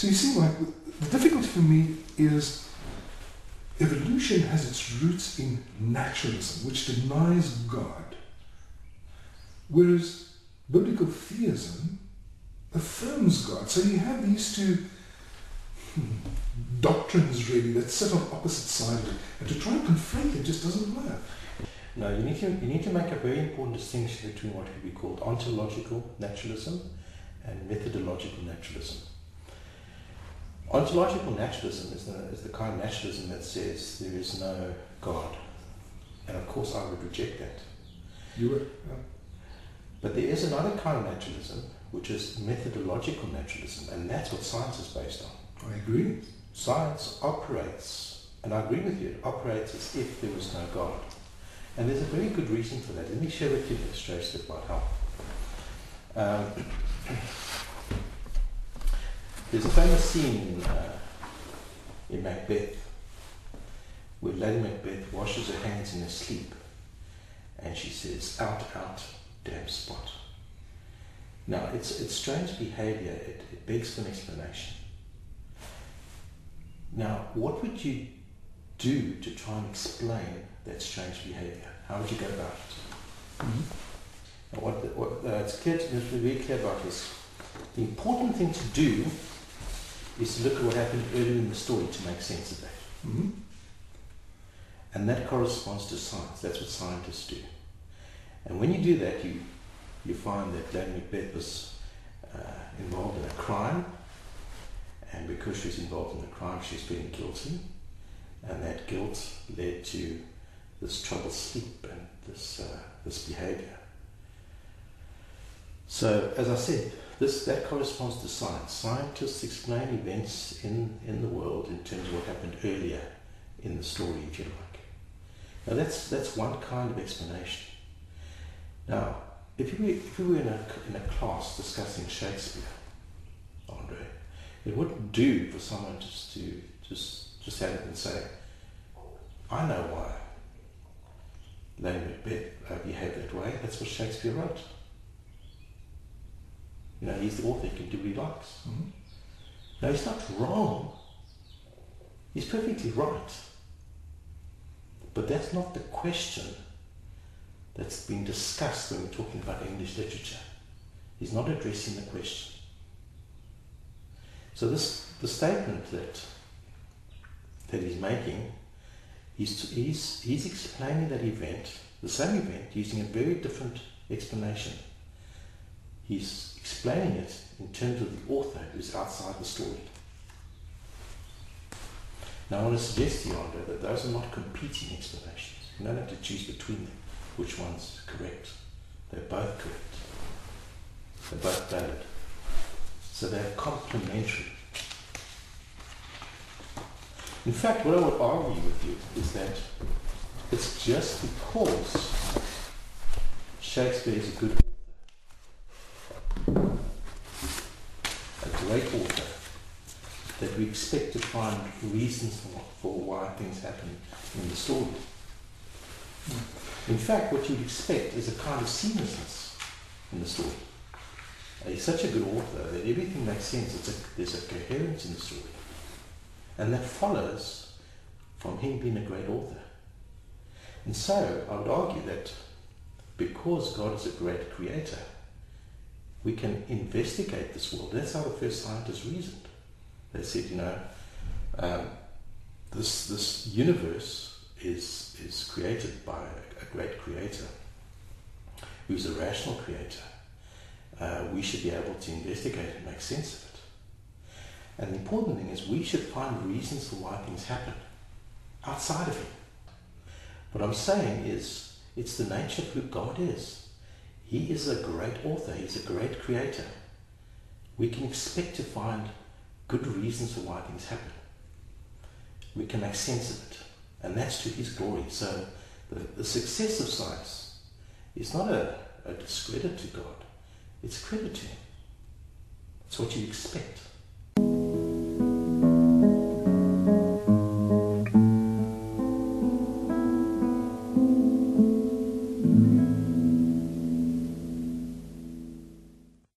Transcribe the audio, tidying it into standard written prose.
So you see, like, the difficulty for me is evolution has its roots in naturalism, which denies God, whereas biblical theism affirms God. So you have these two doctrines really that sit on opposite sides of it, and to try and confront them just doesn't work. No, you need to make a very important distinction between what could be called ontological naturalism and methodological naturalism. Ontological naturalism is the kind of naturalism that says there is no God, and of course I would reject that. You would? Yeah. But there is another kind of naturalism, which is methodological naturalism, and that's what science is based on. I agree. Science operates, and I agree with you, it operates as if there was no God. And there's a very good reason for that. Let me share with you an illustration that might help. There's a famous scene in Macbeth where Lady Macbeth washes her hands in her sleep and she says, "Out, out, damn spot." Now, it's strange behavior. It begs for an explanation. Now, what would you do to try and explain that strange behavior? How would you go about it? Mm-hmm. It's clear to be very clear about this. The important thing to do is to look at what happened earlier in the story to make sense of that. Mm-hmm. And that corresponds to science. That's what scientists do. And when you do that, you find that Lady Macbeth was involved in a crime, and because she's involved in a crime, she's feeling guilty, and that guilt led to this troubled sleep and this behavior. So, as I said, that corresponds to science. Scientists explain events in the world in terms of what happened earlier in the story, if you like. Now, that's one kind of explanation. Now, if we were in a class discussing Shakespeare, Andre, it wouldn't do for someone just to stand up and say, "I know why Lady Macbeth behaved that way. That's what Shakespeare wrote." You know, he's the author, he can do what he likes. Mm-hmm. No, he's not wrong. He's perfectly right. But that's not the question that's being discussed when we're talking about English literature. He's not addressing the question. So the statement that he's making, he's explaining that event, the same event, using a very different explanation. He's explaining it in terms of the author who's outside the story. Now I want to suggest to you, Andre, that those are not competing explanations. You don't have to choose between them which one's correct. They're both correct. They're both valid. So they're complementary. In fact, what I would argue with you is that it's just because Shakespeare is a good author, a great author, that we expect to find reasons for why things happen in the story. In fact, what you'd expect is a kind of seamlessness in the story. He's such a good author that everything makes sense. There's a coherence in the story. And that follows from him being a great author. And so I would argue that because God is a great creator, we can investigate this world. That's how the first scientists reasoned. They said, this universe is created by a great creator who's a rational creator. We should be able to investigate and make sense of it. And the important thing is we should find reasons for why things happen outside of him. What I'm saying is it's the nature of who God is. He is a great author. He's a great creator. We can expect to find good reasons for why things happen. We can make sense of it. And that's to his glory. So the success of science is not a discredit to God. It's credit to him. It's what you expect.